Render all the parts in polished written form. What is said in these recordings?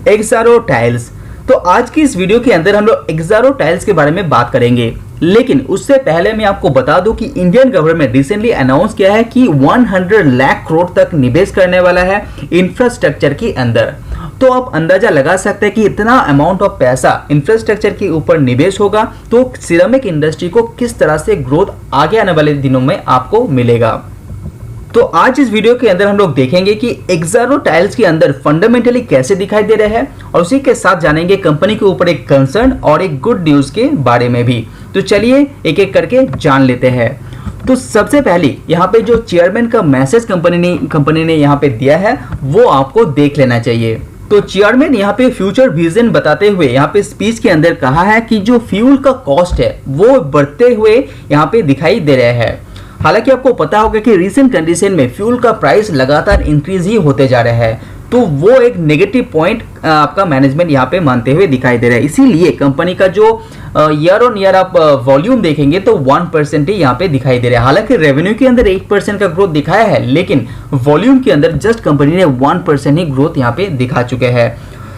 Exxaro tiles. तो आज की इस वीडियो के अंदर हम लोग एक्सारो टाइल्स के बारे में बात करेंगे, लेकिन उससे पहले मैं आपको बता दूं कि इंडियन गवर्नमेंट रिसेंटली अनाउंस किया है कि 100 लाख करोड़ तक निवेश करने वाला है इंफ्रास्ट्रक्चर के अंदर। तो आप अंदाजा लगा सकते हैं कि इतना अमाउंट ऑफ पैसा इंफ्रास्ट्रक्चर के ऊपर निवेश होगा तो सिरेमिक इंडस्ट्री को किस तरह से ग्रोथ आगे आने वाले दिनों में आपको मिलेगा। तो आज इस वीडियो के अंदर हम लोग देखेंगे कि एक्सारो टाइल्स के अंदर फंडामेंटली कैसे दिखाई दे रहे हैं और उसी के साथ जानेंगे कंपनी के ऊपर एक कंसर्न और एक गुड न्यूज के बारे में भी। तो चलिए एक एक करके जान लेते हैं। तो सबसे पहले यहाँ पे जो चेयरमैन का मैसेज कंपनी ने यहाँ पे दिया है वो आपको देख लेना चाहिए। तो चेयरमैन यहाँ पे फ्यूचर विजन बताते हुए यहाँ पे स्पीच के अंदर कहा है कि जो फ्यूल का कॉस्ट है वो बढ़ते हुए यहाँ पे दिखाई दे रहा है। हालांकि आपको पता होगा कि रिसेंट कंडीशन में फ्यूल का प्राइस लगातार इंक्रीज ही होते जा रहा है, तो वो एक नेगेटिव पॉइंट आपका मैनेजमेंट यहाँ पे मानते हुए दिखाई दे रहा है। इसीलिए कंपनी का जो ईयर ऑन ईयर आप वॉल्यूम देखेंगे तो 1% ही यहाँ पे दिखाई दे रहा है। हालांकि रेवेन्यू के अंदर 8% का ग्रोथ दिखाया है, लेकिन वॉल्यूम के अंदर जस्ट कंपनी ने 1% ही ग्रोथ यहाँ पे दिखा चुके हैं।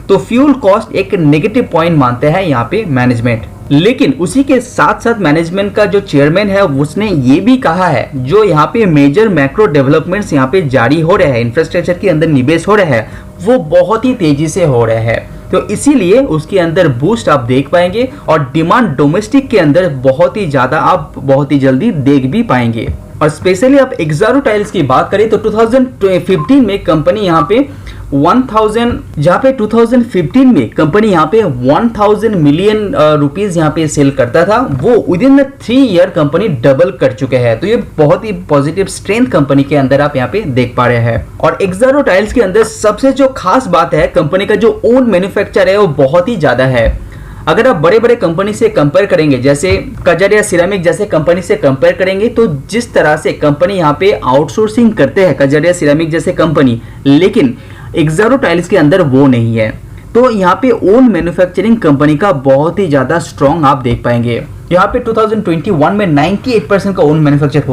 तो फ्यूल कॉस्ट एक नेगेटिव पॉइंट मानते हैं यहाँ पे मैनेजमेंट। लेकिन उसी के साथ साथ मैनेजमेंट का जो चेयरमैन है उसने ये भी कहा है जो यहाँ पे मेजर मैक्रो डेवलपमेंट्स यहाँ पे जारी हो रहे हैं, इंफ्रास्ट्रक्चर के अंदर निवेश हो रहे हैं, वो बहुत ही तेजी से हो रहे हैं। तो इसीलिए उसके अंदर बूस्ट आप देख पाएंगे और डिमांड डोमेस्टिक के अंदर बहुत ही ज्यादा आप बहुत ही जल्दी देख भी पाएंगे। और स्पेशली आप एक्सारो टाइल्स की बात करें तो 2015 में कंपनी यहाँ पे 2015 में कंपनी यहाँ पे 1000 मिलियन रुपीस यहाँ पे सेल करता था, वो with in 3 year company double कर चुके हैं। तो ये बहुत ही पॉजिटिव स्ट्रेंथ कंपनी के अंदर आप यहाँ पे देख पा रहे हैं। और एक्सारो टाइल्स के अंदर सबसे जो खास बात है, कंपनी का जो ओन मैन्युफैक्चर है वो बहुत ही ज्यादा है। अगर आप बड़े बड़े कंपनी से कंपेयर करेंगे, जैसे कजारिया सिरेमिक जैसे कंपनी से कंपेयर करेंगे, तो जिस तरह से कंपनी यहाँ पे आउटसोर्सिंग करते हैं कजारिया सिरेमिक जैसे कंपनी, लेकिन एक्सारो टाइल्स के अंदर वो नहीं है। तो यहाँ पे ओन मैन्युफैक्चरिंग कंपनी का बहुत ही ज्यादा स्ट्रॉन्ग आप देख पाएंगे। यहाँ पे 2021 में 98% का ओन मैन्युफैक्चर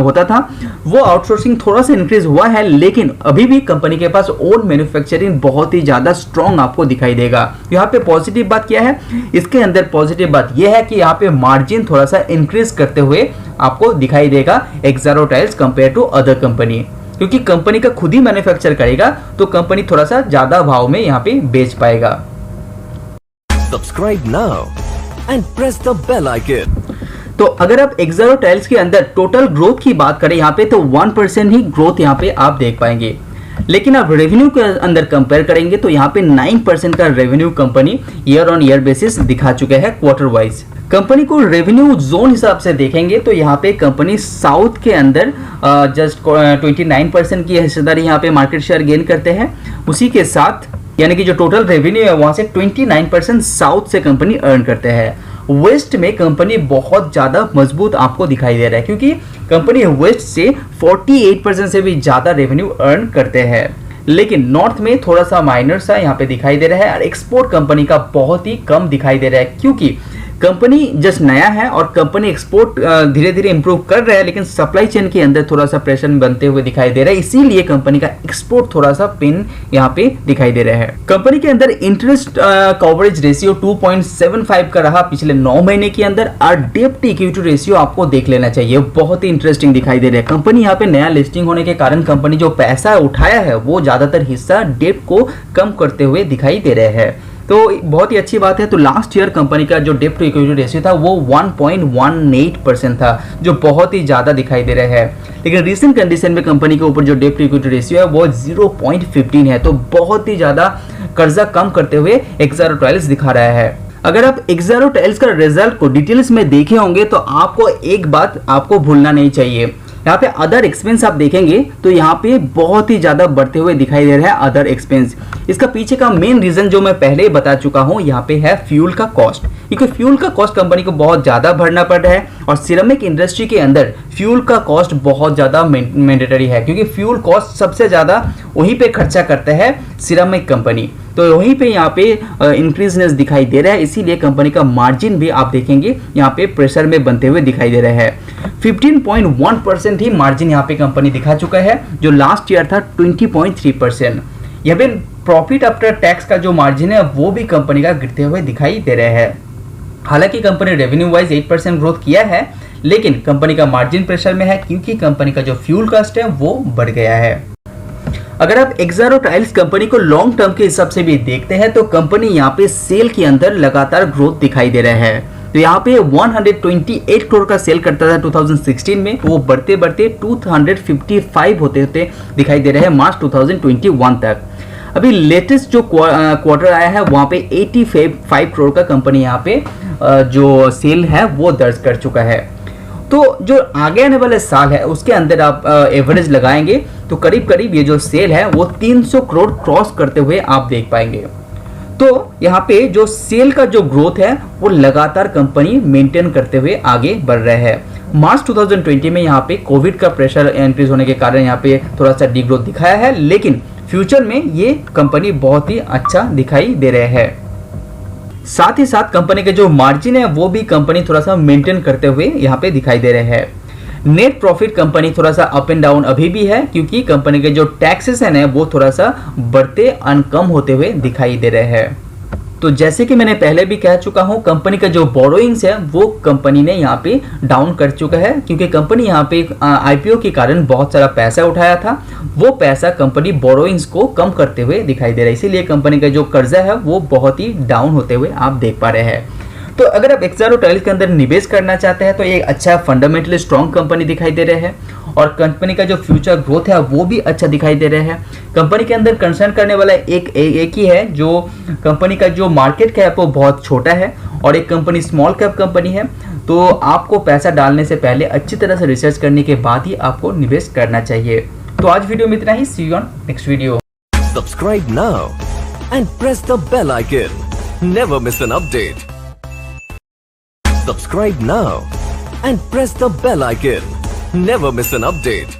होता था। वो आउटसोर्सिंग थोड़ा सा इंक्रीज हुआ है, लेकिन अभी भी कंपनी के पास ओन मैन्युफैक्चरिंग बहुत ही ज्यादा स्ट्रॉन्ग आपको दिखाई देगा। यहाँ पे पॉजिटिव बात क्या है, इसके अंदर पॉजिटिव बात यह है कि यहाँ पे मार्जिन थोड़ा सा इंक्रीज करते हुए आपको दिखाई देगा Exxaro tiles compare to other company, क्योंकि कंपनी का खुद ही मैन्युफैक्चर करेगा तो कंपनी थोड़ा सा ज्यादा भाव में यहाँ पे बेच पाएगा। Subscribe now and press the bell icon. तो अगर आप एक्सारो टाइल्स के अंदर टोटल ग्रोथ की बात करें यहाँ पे तो 1% ही ग्रोथ यहाँ पे आप देख पाएंगे, लेकिन आप रेवेन्यू के अंदर कंपेयर करेंगे तो यहाँ पे 9% का revenue company year on year basis दिखा चुके हैं क्वार्टर वाइज। कंपनी को रेवेन्यू जोन हिसाब से देखेंगे तो यहाँ पे कंपनी साउथ के अंदर जस्ट 29% की हिस्सेदारी यहाँ पे मार्केट शेयर गेन करते हैं। उसी के साथ यानी कि जो टोटल रेवेन्यू है वहां से 29% साउथ से कंपनी अर्न करते हैं। वेस्ट में कंपनी बहुत ज्यादा मजबूत आपको दिखाई दे रहा है, क्योंकि कंपनी वेस्ट से 48% से भी ज्यादा रेवेन्यू अर्न करते हैं। लेकिन नॉर्थ में थोड़ा सा माइनर सा यहाँ पे दिखाई दे रहा है और एक्सपोर्ट कंपनी का बहुत ही कम दिखाई दे रहा है, क्योंकि कंपनी जस्ट नया है और कंपनी एक्सपोर्ट धीरे धीरे इंप्रूव कर रहा है, लेकिन सप्लाई चेन के अंदर थोड़ा सा प्रेशर बनते हुए दिखाई दे रहा है। इसीलिए कंपनी का एक्सपोर्ट थोड़ा सा पिन यहाँ पे दिखाई दे रहा है। कंपनी के अंदर इंटरेस्ट कवरेज रेशियो 2.75 का रहा पिछले 9 महीने के अंदर। और डेब्ट इक्विटी रेशियो आपको देख लेना चाहिए, बहुत ही इंटरेस्टिंग दिखाई दे रहा है। कंपनी यहाँ पे नया लिस्टिंग होने के कारण कंपनी जो पैसा उठाया है वो ज्यादातर हिस्सा डेब्ट को कम करते हुए दिखाई दे रहे हैं, तो बहुत ही अच्छी बात है। तो लास्ट ईयर कंपनी का जो डेब्ट टू इक्विटी रेशियो था वो 1.18% था, जो बहुत ही ज्यादा दिखाई दे रहा है। लेकिन रिसेंट कंडीशन में कंपनी के ऊपर जो डेब्ट टू इक्विटी रेशियो है वो 0.15 है, तो बहुत ही ज्यादा कर्जा कम करते हुए एक्सारो टाइल्स दिखा रहा है। अगर आप एक्सारो टाइल्स का रिजल्ट को डिटेल्स में देखे होंगे तो आपको एक बात आपको भूलना नहीं चाहिए, यहाँ पे अदर एक्सपेंस आप देखेंगे तो यहाँ पे बहुत ही ज्यादा बढ़ते हुए दिखाई दे रहा है अदर एक्सपेंस। इसका पीछे का मेन रीजन जो मैं पहले ही बता चुका हूँ, यहाँ पे है फ्यूल का कॉस्ट, क्योंकि फ्यूल का कॉस्ट कंपनी को बहुत ज्यादा भरना पड़ रहा है और सिरेमिक इंडस्ट्री के अंदर फ्यूल का कॉस्ट बहुत ज्यादा मैंडेटरी है, क्योंकि फ्यूल कॉस्ट सबसे ज्यादा वहीं पे खर्चा करते हैं सिरेमिक कंपनी, तो वहीं पे यहाँ पे इंक्रीजनेस दिखाई दे रहा है। इसीलिए कंपनी का मार्जिन भी आप देखेंगे यहाँ पे प्रेशर में बनते हुए दिखाई दे रहा है। 15.1% ही मार्जिन यहाँ पे कंपनी दिखा चुका है, जो लास्ट ईयर था 20.3%। यहाँ पे प्रॉफिट आफ्टर टैक्स का जो मार्जिन है वो भी कंपनी का गिरते हुए दिखाई दे रहे हैं। हालांकि कंपनी रेवेन्यू वाइज 8% ग्रोथ किया है, लेकिन कंपनी का मार्जिन प्रेशर में है क्योंकि कंपनी का जो फ्यूल कॉस्ट है वो बढ़ गया है। अगर आप एक्सारो टाइल्स कंपनी को लॉन्ग टर्म के हिसाब से भी देखते हैं तो कंपनी यहाँ पे सेल के अंदर लगातार ग्रोथ दिखाई दे रहा है। तो यहाँ पे 128 करोड़ का सेल करता था 2016 में, वो बढ़ते बढ़ते 255 होते होते दिखाई दे रहे हैं मार्च 2021 तक। अभी लेटेस्ट जो क्वार्टर आया है वहाँ पे 85 करोड़ का कंपनी यहाँ पे जो सेल है वो दर्ज कर चुका है। तो जो आगे आने वाले साल है उसके अंदर आप एवरेज लगाएंगे तो करीब करीब ये जो सेल है वो 300 करोड़ क्रॉस करते हुए आप देख पाएंगे। तो यहाँ पे जो सेल का जो ग्रोथ है वो लगातार कंपनी मेंटेन करते हुए आगे बढ़ रहा है। मार्च 2020 में यहाँ पे कोविड का प्रेशर इंक्रीज होने के कारण यहाँ पे थोड़ा सा डिग्रोथ दिखाया है, लेकिन फ्यूचर में ये कंपनी बहुत ही अच्छा दिखाई दे रहे हैं। साथ ही साथ कंपनी के जो मार्जिन है वो भी कंपनी थोड़ा सा मेंटेन करते हुए यहाँ पे दिखाई दे रहे हैं। नेट प्रॉफिट कंपनी थोड़ा सा अप एंड डाउन अभी भी है क्योंकि कंपनी के जो टैक्सेस है वो थोड़ा सा बढ़ते कम होते हुए दिखाई दे रहे हैं। तो जैसे कि मैंने पहले भी कह चुका हूं, कंपनी का जो बोरोइंग्स है वो कंपनी ने यहाँ पे डाउन कर चुका है क्योंकि कंपनी यहाँ पे आईपीओ के कारण बहुत सारा पैसा उठाया था, वो पैसा कंपनी बोरोइंग्स को कम करते हुए दिखाई दे रहा है, इसीलिए कंपनी का जो कर्जा है वो बहुत ही डाउन होते हुए आप देख पा रहे हैं। तो अगर आप एक्सारो टाइल्स के अंदर निवेश करना चाहते हैं तो ये अच्छा फंडामेंटली स्ट्रॉन्ग कंपनी दिखाई दे रहे हैं और कंपनी का जो फ्यूचर ग्रोथ है वो भी अच्छा दिखाई दे रहे हैं। कंपनी के अंदर कंसर्न करने वाला एक ही है, जो कंपनी का जो मार्केट कैप वो बहुत छोटा है और एक कंपनी स्मॉल कैप कंपनी है। तो आपको पैसा डालने से पहले अच्छी तरह से रिसर्च करने के बाद ही आपको निवेश करना चाहिए। तो आज वीडियो में इतना ही। See you on next video. Subscribe now and press the bell icon. Never miss an update. Subscribe now and press the bell icon. Never miss an update.